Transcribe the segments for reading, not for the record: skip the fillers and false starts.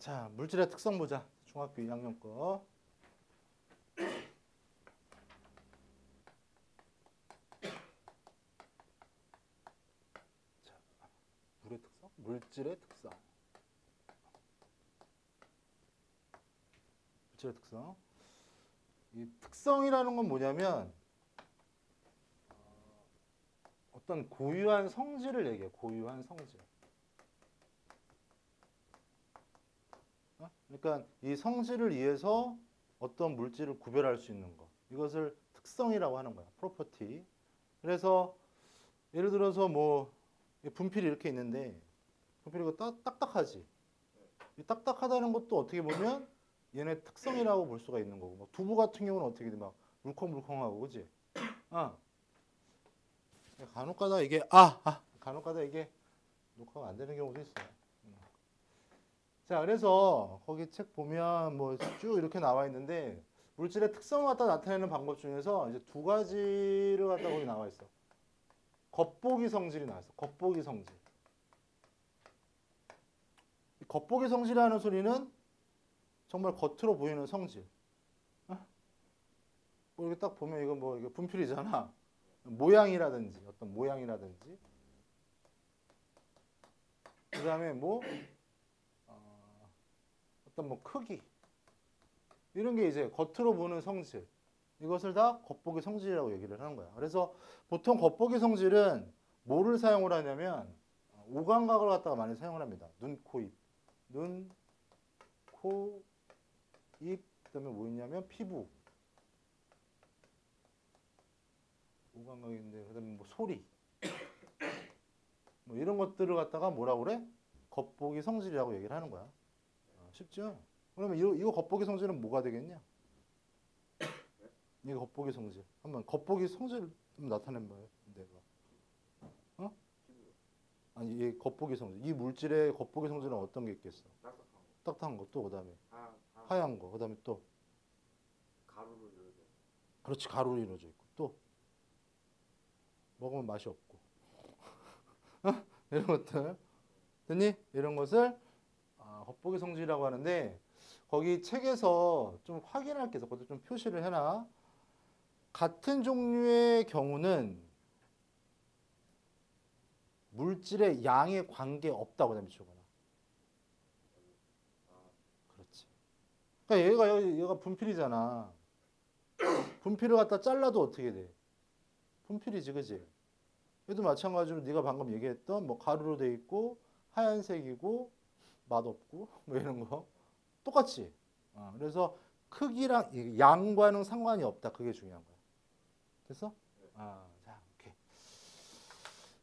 자, 물질의 특성 보자. 중학교 2학년 거. 자, 물의 특성? 물질의 특성. 물질의 특성. 이 특성이라는 건 뭐냐면 어떤 고유한 성질을 얘기해. 고유한 성질. 그러니까 이 성질을 위해서 어떤 물질을 구별할 수 있는 거. 이것을 특성이라고 하는 거야. 프로퍼티. 그래서 예를 들어서 뭐 분필이 이렇게 있는데 분필이 이거 딱딱하지. 이 딱딱하다는 것도 어떻게 보면 얘네 특성이라고 볼 수가 있는 거고. 막 두부 같은 경우는 어떻게 돼? 막 물컹물컹하고 그지? 간혹가다 이게 간혹가다 이게 녹화가 안 되는 경우도 있어요. 자, 그래서 거기 책 보면 뭐 쭉 이렇게 나와 있는데 물질의 특성을 갖다 나타내는 방법 중에서 이제 두 가지를 갖다 거기 나와 있어. 겉보기 성질이 나와 있어. 겉보기 성질. 겉보기 성질이라는 소리는 정말 겉으로 보이는 성질. 뭐 이렇게 딱 보면 이거 뭐 이게 분필이잖아. 모양이라든지 어떤 모양이라든지. 그다음에 뭐 어떤 뭐 크기 이런 게 이제 겉으로 보는 성질. 이것을 다 겉보기 성질이라고 얘기를 하는 거야. 그래서 보통 겉보기 성질은 뭐를 사용을 하냐면 오감각을 갖다가 많이 사용을 합니다. 눈, 코, 입. 눈, 코, 입, 그다음에 뭐 있냐면 피부. 오감각인데 그다음에 뭐 소리. 뭐 이런 것들을 갖다가 뭐라고 그래? 겉보기 성질이라고 얘기를 하는 거야. 쉽죠? 그러면 이거 겉보기 성질은 뭐가 되겠냐? 이거 겉보기 성질. 한번 겉보기 성질 좀 나타내봐요. 내가. 어? 아니, 이 겉보기 성질. 이 물질의 겉보기 성질은 어떤 게 있겠어? 딱딱한 거. 또 그다음에 하얀 거. 그다음에 또 가루로 이루어져. 그렇지, 가루로 이루어져 있고. 또 먹으면 맛이 없고. 이런 것들. 됐니? 이런 것을 겉보기 성질이라고 하는데 거기 책에서 좀 확인할 게 있어. 그것도 좀 표시를 해놔. 같은 종류의 경우는 물질의 양에 관계 없다고 다 미쳐거나. 그렇지. 그러니까 얘가 분필이잖아. 분필을 갖다 잘라도 어떻게 돼? 분필이지, 그지? 얘도 마찬가지로 네가 방금 얘기했던 뭐 가루로 돼 있고 하얀색이고 맛없고 뭐 이런 거 똑같지. 그래서 크기랑 양과는 상관이 없다. 그게 중요한 거야. 됐어? 자, 오케이.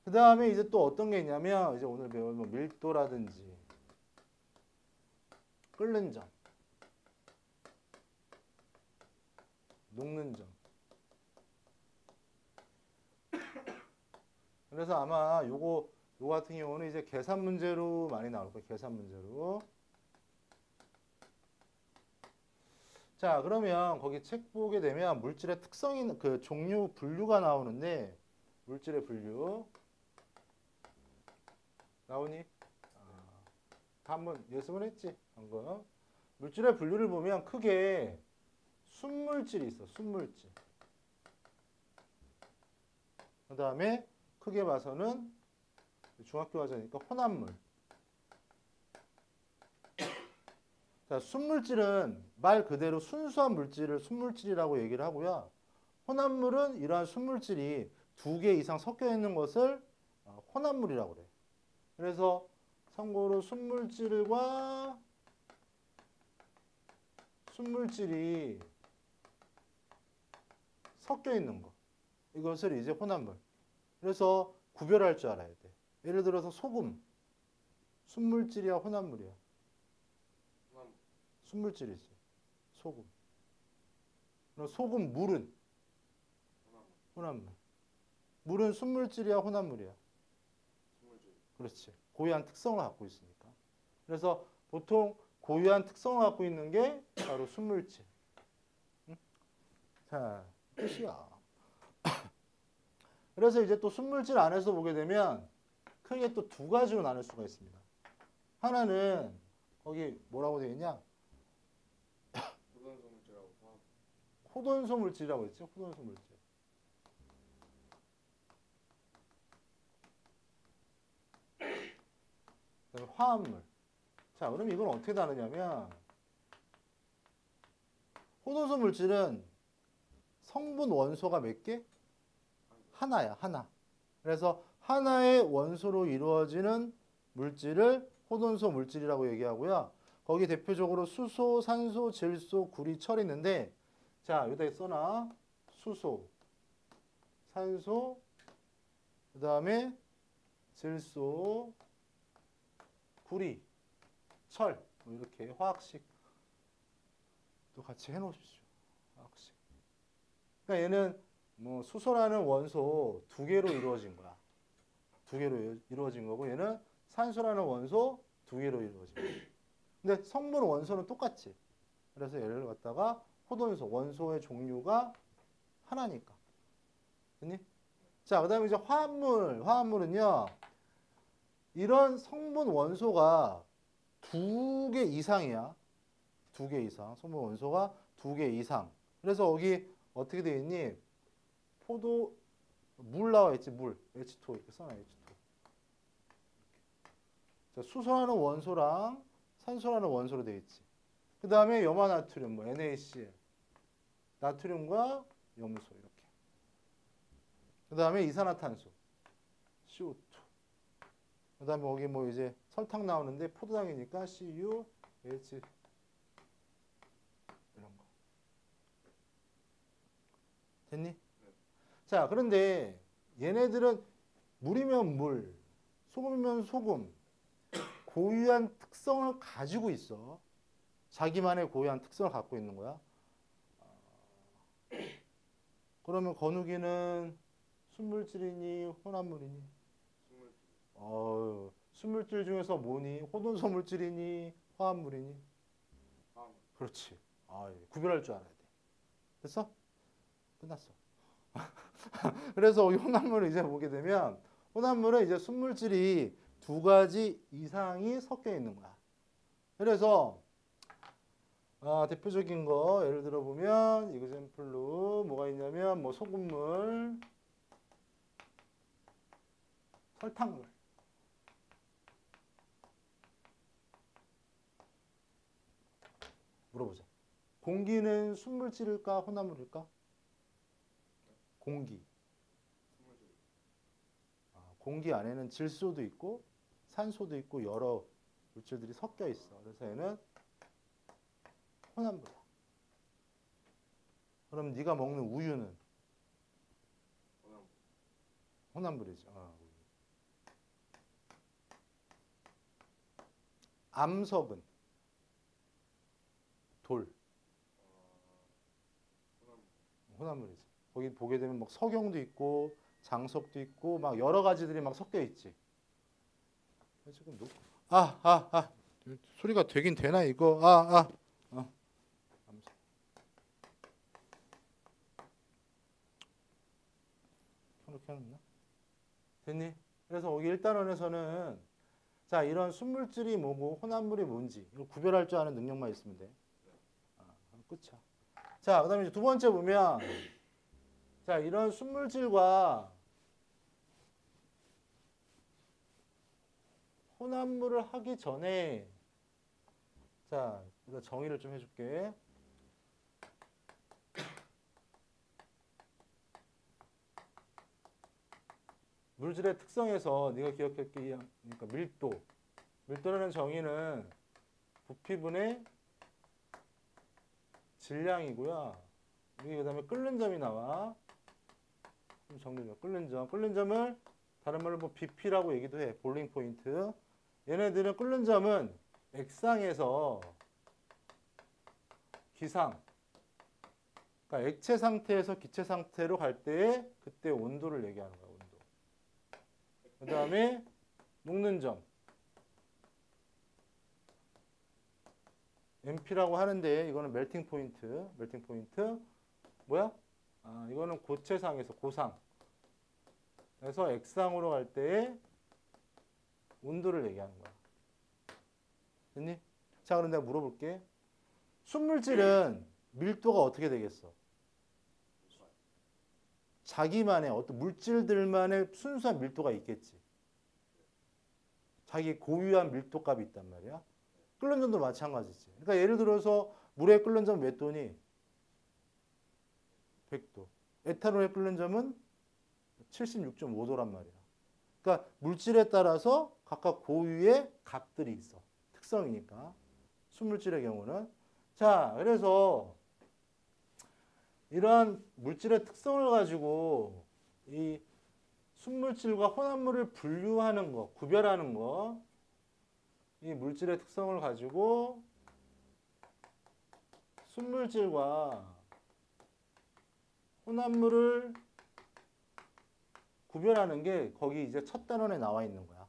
그 다음에 이제 또 어떤 게 있냐면 이제 오늘 배울 뭐 밀도라든지 끓는 점, 녹는 점. 그래서 아마 요거 같은 경우는 이제 계산 문제로 많이 나올 거예요. 계산 문제로. 자, 그러면 거기 책 보게 되면 물질의 특성이 그 종류 분류가 나오는데 물질의 분류 나오니? 한번 예습을 했지. 방금. 물질의 분류를 보면 크게 순물질이 있어. 순물질. 그 다음에 크게 봐서는 중학교 과정이니까 혼합물. 자, 순물질은 말 그대로 순수한 물질을 순물질이라고 얘기를 하고요. 혼합물은 이러한 순물질이 두 개 이상 섞여 있는 것을 혼합물이라고 그래. 그래서 참고로 순물질과 순물질이 섞여 있는 거. 이것을 이제 혼합물. 그래서 구별할 줄 알아야 돼. 예를 들어서 소금. 순물질이야, 혼합물이야? 순물질이지. 소금. 그럼 소금, 물은? 혼합물. 물은 순물질이야, 혼합물이야? 순물질. 그렇지. 고유한 특성을 갖고 있으니까. 그래서 보통 고유한 특성을 갖고 있는 게 바로 순물질. 응? 자, 끝이야. 그래서 이제 또 순물질 안에서 보게 되면 크게 또 두 가지로 나눌 수가 있습니다. 하나는 거기 뭐라고 되어 있냐? 고단소 물질하고 화학. 호돈소 물질이라고 했지. 호돈소 물질. 그다음에 화합물. 자, 그럼 이건 어떻게 다르냐면 호돈소 물질은 성분 원소가 몇 개? 하나야, 하나. 그래서 하나의 원소로 이루어지는 물질을 호돈소 물질이라고 얘기하고요. 거기 대표적으로 수소, 산소, 질소, 구리, 철이 있는데 자, 여기다 써놔. 수소, 산소, 그 다음에 질소, 구리, 철. 뭐 이렇게 화학식 또 같이 해놓으십시오. 화학식. 그러니까 얘는 뭐 수소라는 원소 두 개로 이루어진 거야. 두 개로 이루어진 거고 얘는 산소라는 원소 두 개로 이루어진 거야. 근데 성분 원소는 똑같지. 그래서 얘를 갖다가 호돈소, 원소의 종류가 하나니까. 됐니? 자, 그 다음에 이제 화합물. 화합물은요. 이런 성분 원소가 두 개 이상이야. 두 개 이상. 성분 원소가 두 개 이상. 그래서 여기 어떻게 되어 있니? 포도, 물 나와 있지, 물. H2O 이렇게 써놔, H2O. 자, 수소라는 원소랑 산소라는 원소로 되어 있지. 그 다음에 염화나트륨, 뭐 NaCl. 나트륨과 염소, 이렇게. 그 다음에 이산화탄소, CO2. 그 다음에 여기 뭐 이제 설탕 나오는데 포도당이니까 CU, H. 이런 거. 됐니? 자, 그런데 얘네들은 물이면 물, 소금이면 소금, 고유한 특성을 가지고 있어. 자기만의 고유한 특성을 갖고 있는 거야. 그러면 건욱이는 순물질이니 혼합물이니? 순물질. 순물질 중에서 뭐니? 호돈소 물질이니? 화합물이니? 화학. 그렇지. 구별할 줄 알아야 돼. 됐어? 끝났어. 그래서 이 혼합물을 이제 보게 되면 혼합물은 이제 순물질이 두 가지 이상이 섞여 있는 거야. 그래서 대표적인 거 예를 들어 보면 이그샘플로 뭐가 있냐면 뭐 소금물, 설탕물. 물어보자. 공기는 순물질일까 혼합물일까? 공기. 순물질. 공기 안에는 질소도 있고 산소도 있고 여러 물질들이 섞여 있어. 그래서 얘는 혼합물이야. 그럼 네가 먹는 우유는 화학. 혼합물이죠. 암석은 돌. 화학. 혼합물이지. 거기 보게 되면 막 석영도 있고 장석도 있고 막 여러 가지들이 막 섞여 있지. 지금 소리가 되긴 되나 이거? 암석. 이렇게 하나? 됐니? 그래서 여기 1단원에서는 자 이런 순물질이 뭐고 혼합물이 뭔지 이걸 구별할 줄 아는 능력만 있으면 돼. 끝이야. 자, 그다음에 이제 두 번째 보면 자 이런 순물질과 혼합물을 하기 전에 자 이거 정의를 좀 해줄게. 물질의 특성에서 네가 기억할 게 그러니까 밀도라는 정의는 부피분의 질량이고요. 여기 그다음에 끓는 점이 나와. 좀 정리해. 끓는 점을 다른 말로 뭐 BP라고 얘기도 해. 볼링 포인트. 얘네들은 끓는 점은 액상에서 기상. 그러니까 액체 상태에서 기체 상태로 갈 때 그때 온도를 얘기하는 거야. 온도. 그다음에 녹는 점. MP라고 하는데 이거는 멜팅 포인트. 뭐야? 이거는 고체상에서 고상. 그래서 액상으로 갈 때의 온도를 얘기하는 거야. 됐니? 자, 그럼 내가 물어볼게. 순물질은 밀도가 어떻게 되겠어? 자기만의 어떤 물질들만의 순수한 밀도가 있겠지. 자기 고유한 밀도값이 있단 말이야. 끓는 점도 마찬가지지. 그러니까 예를 들어서 물에 끓는 점 몇 도니? 100도. 에탄올에 끓는 점은 76.5도란 말이야. 그러니까 물질에 따라서 각각 고유의 값들이 있어. 특성이니까. 순물질의 경우는. 자, 그래서 이러한 물질의 특성을 가지고 이 순물질과 혼합물을 분류하는 거, 구별하는 거, 이 물질의 특성을 가지고 순물질과 혼합물을 구별하는 게 거기 이제 첫 단원에 나와 있는 거야.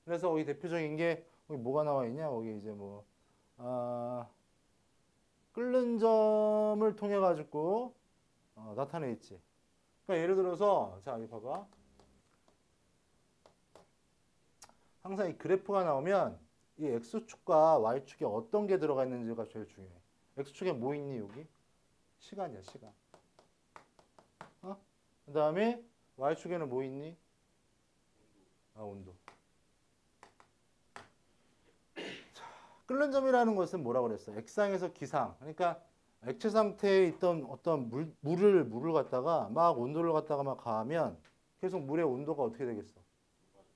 그래서 거기 대표적인 게 거기 뭐가 나와 있냐? 거기 이제 뭐 끓는 점을 통해 가지고 나타내 있지. 그러니까 예를 들어서 자, 여기 봐봐. 항상 이 그래프가 나오면 이 x축과 y축에 어떤 게 들어가 있는지가 제일 중요해. x축에 뭐 있니 여기? 시간이야, 시간. 그 다음에 y축에는 뭐 있니? 온도. 자, 끓는 점이라는 것은 뭐라고 그랬어? 액상에서 기상. 그러니까 액체 상태에 있던 어떤 물을 갖다가 막 온도를 갖다가 막 가하면 계속 물의 온도가 어떻게 되겠어?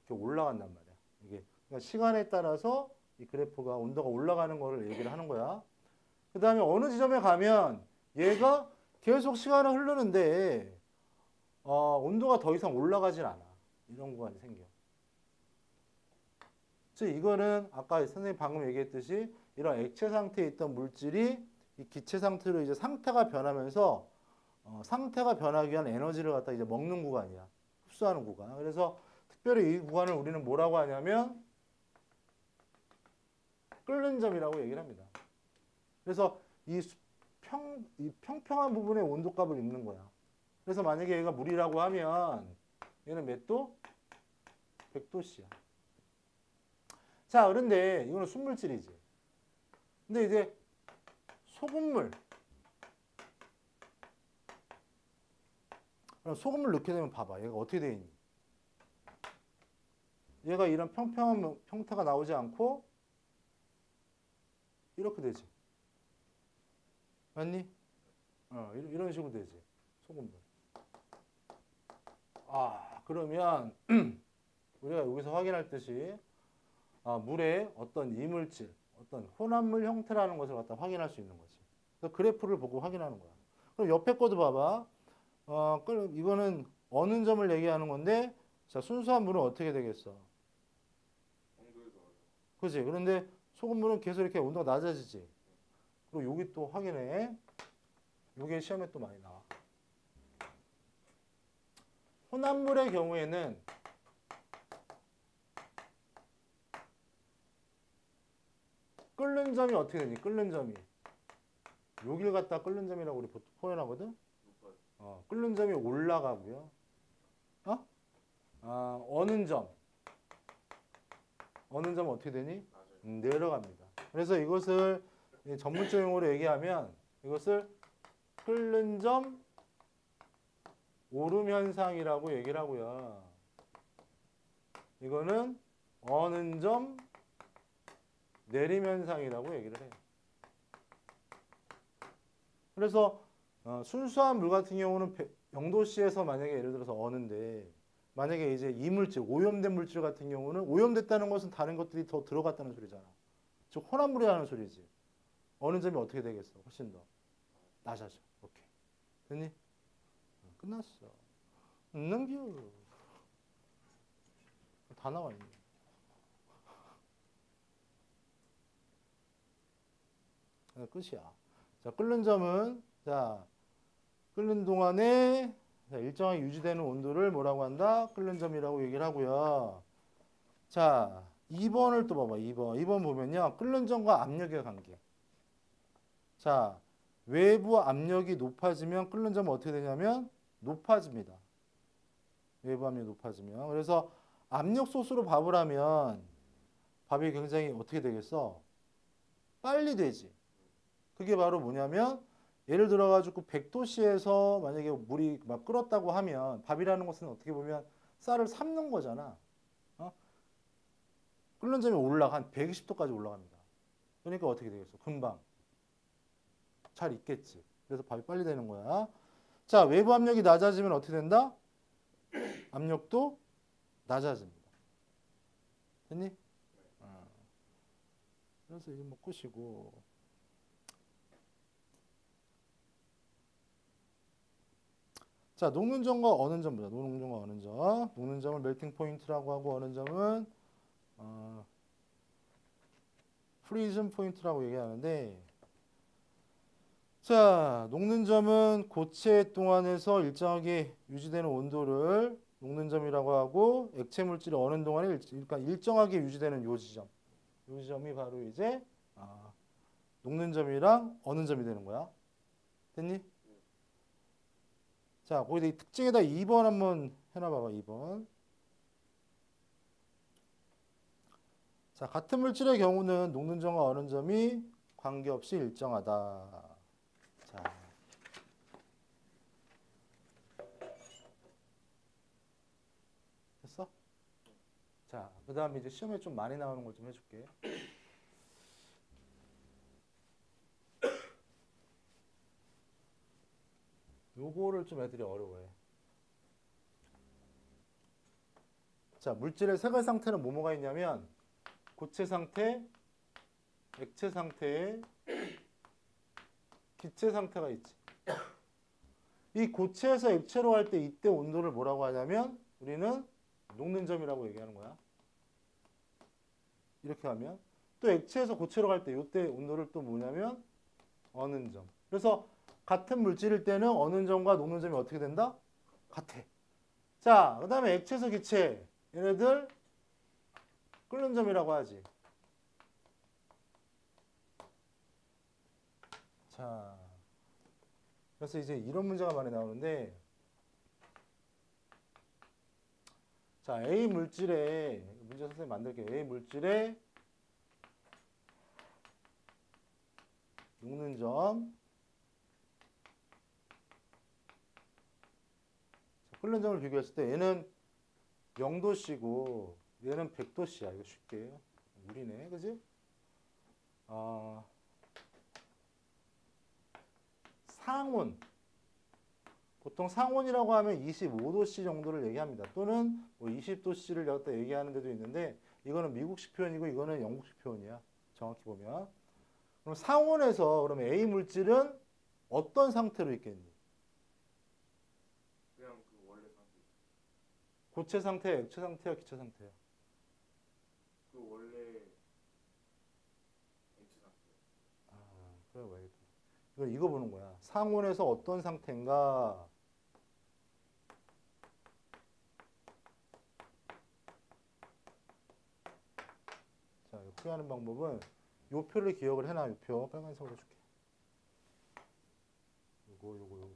이렇게 올라간단 말이야. 이게 그러니까 시간에 따라서 이 그래프가 온도가 올라가는 거를 얘기를 하는 거야. 그 다음에 어느 지점에 가면 얘가 계속 시간이 흐르는데 온도가 더 이상 올라가진 않아. 이런 구간이 생겨. 즉 이거는 아까 선생님 방금 얘기했듯이 이런 액체 상태에 있던 물질이 이 기체 상태로 이제 상태가 변하면서 상태가 변하기 위한 에너지를 갖다 이제 먹는 구간이야. 흡수하는 구간. 그래서 특별히 이 구간을 우리는 뭐라고 하냐면 끓는 점이라고 얘기를 합니다. 그래서 이 평평한 부분의 온도값을 읽는 거야. 그래서 만약에 얘가 물이라고 하면 얘는 몇 도? 100도씨야. 자, 그런데 이거는 순물질이지. 근데 이제 소금물. 그럼 소금물 넣게 되면 봐봐. 얘가 어떻게 돼 있니? 얘가 이런 평평한 형태가 나오지 않고 이렇게 되지. 맞니? 이런 식으로 되지. 소금물. 그러면 우리가 여기서 확인할 듯이 물의 어떤 이물질, 어떤 혼합물 형태라는 것을 갖다 확인할 수 있는 거지. 그래서 그래프를 보고 확인하는 거야. 그럼 옆에 거도 봐봐. 이거는 어느 점을 얘기하는 건데, 자, 순수한 물은 어떻게 되겠어? 그지? 그런데 소금물은 계속 이렇게 온도가 낮아지지. 그리고 여기 또 확인해. 이게 시험에 또 많이 나와. 혼합물의 경우에는 끓는 점이 어떻게 되니? 끓는 점이. 여기를 갖다 끓는 점이라고 우리 보통 표현하거든? 끓는 점이 올라가고요. 어는 점. 어는 점은 어떻게 되니? 내려갑니다. 그래서 이것을 전문적 용어로 얘기하면 이것을 끓는 점 오름 현상이라고 얘기를 하고요. 이거는 어는 점 내림 현상이라고 얘기를 해요. 그래서 순수한 물 같은 경우는 0도씨에서 만약에 예를 들어서 어는데 만약에 이제 이물질, 오염된 물질 같은 경우는 오염됐다는 것은 다른 것들이 더 들어갔다는 소리잖아. 즉 혼합물이라는 소리지. 어느 점이 어떻게 되겠어? 훨씬 더 낮아져. 오케이. 됐니? 끝났어. 넘겨. 다 나와 있네. 끝이야. 자, 끓는 점은 자, 끓는 동안에 일정하게 유지되는 온도를 뭐라고 한다? 끓는 점이라고 얘기를 하고요. 자, 2번을 또 봐봐. 2번 보면요. 끓는 점과 압력의 관계. 자, 외부 압력이 높아지면 끓는 점은 어떻게 되냐면 높아집니다. 외부 압력이 높아지면. 그래서 압력 소스로 밥을 하면 밥이 굉장히 어떻게 되겠어? 빨리 되지. 그게 바로 뭐냐면 예를 들어가지고 100도씨에서 만약에 물이 막 끓었다고 하면 밥이라는 것은 어떻게 보면 쌀을 삶는 거잖아. 어? 끓는 점이 올라가 한 120도까지 올라갑니다. 그러니까 어떻게 되겠어? 금방 잘 익겠지. 그래서 밥이 빨리 되는 거야. 자, 외부 압력이 낮아지면 어떻게 된다? 압력도 낮아집니다. 됐니? 어. 그래서 이제 뭐 끝이고. 자, 녹는 점과 어는 점 보자. 녹는 점과 어는 점. 녹는 점을 멜팅 포인트라고 하고 어는 점은 프리즘 포인트라고 얘기하는데, 자, 녹는 점은 고체 동안에서 일정하게 유지되는 온도를 녹는 점이라고 하고, 액체 물질이 어는 동안에 그러니까 일정하게 유지되는 요 지점. 요 지점이 바로 이제 녹는 점이랑 어는 점이 되는 거야. 됐니? 자, 거기다 이 특징에다 2번 한번 해놔봐봐. 2번. 자, 같은 물질의 경우는 녹는 점과 어는 점이 관계없이 일정하다. 자, 됐어? 자, 그 다음에 이제 시험에 좀 많이 나오는 걸 좀 해줄게. 요거를 좀 애들이 어려워해. 자, 물질의 색깔 상태는 뭐뭐가 있냐면 고체 상태, 액체 상태에 기체 상태가 있지. 이 고체에서 액체로 할 때 이때 온도를 뭐라고 하냐면 우리는 녹는 점이라고 얘기하는 거야. 이렇게 하면 또 액체에서 고체로 갈 때 이때 온도를 또 뭐냐면 어는 점. 그래서 같은 물질일 때는 어는 점과 녹는 점이 어떻게 된다? 같아. 자, 그 다음에 액체에서 기체. 얘네들 끓는 점이라고 하지. 자, 그래서 이제 이런 문제가 많이 나오는데, 자, A 물질에 문제 선생님 만들게요. A 물질에 녹는 점, 자, 끓는 점을 비교했을 때 얘는 0도씨고 얘는 100도씨야. 이거 쉽게 물이네, 그지? 상온. 보통 상온이라고 하면 25도씨 정도를 얘기합니다. 또는 뭐 20도씨를 갖다 얘기하는 데도 있는데 이거는 미국식 표현이고 이거는 영국식 표현이야. 정확히 보면. 그럼 상온에서 그러면 A 물질은 어떤 상태로 있겠니? 그냥 그 원래 상태. 고체 상태, 액체 상태야, 기체 상태야? 그 원래 액체 상태. 그래 왜? 이건 이거 보는 거야. 상온에서 어떤 상태인가? 자, 풀이하는 방법은 요 표를 기억을 해놔. 요 표 빨간색으로 줄게. 요거.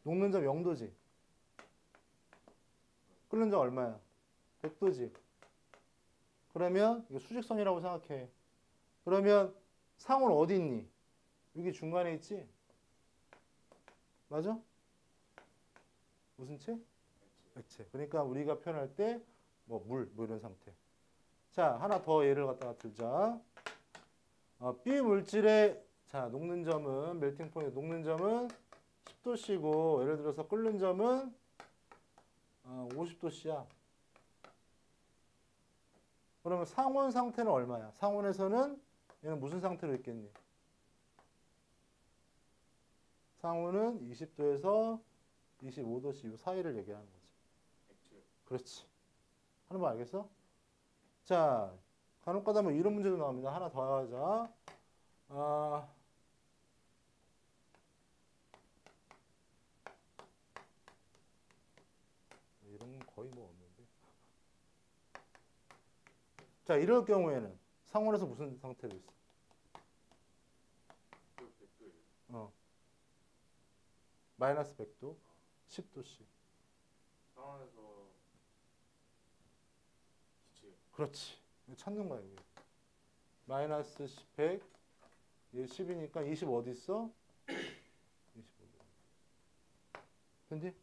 녹는 점 0도지. 끓는 점 얼마야? 100도지. 그러면 이거 수직선이라고 생각해. 그러면 상온 어디 있니? 여기 중간에 있지? 맞아? 무슨 체? 액체. 그러니까 우리가 표현할 때 뭐 물, 뭐 이런 상태. 자, 하나 더 예를 갖다가 들자. B 물질의 자, 녹는 점은 멜팅 포인트 녹는 점은 10도씨고 예를 들어서 끓는 점은 50도씨야. 그러면 상온 상태는 얼마야? 상온에서는 얘는 무슨 상태로 있겠니? 상온은 20도에서 25도씨 이 사이를 얘기하는 거지. 액체. 그렇지. 하는 거 알겠어? 자, 간혹 가다 뭐 이런 문제도 나옵니다. 하나 더 하자. 이런 건 거의 뭐 없는데. 자, 이럴 경우에는 상온에서 무슨 상태로 있어? 그 100도예요. 마이너스 100도, 10도씨. 상황에서 기체. 그렇지. 이거 찾는 거야 이게. 마이너스 100, 얘 10이니까 20 어디 있어? 25. 됐니?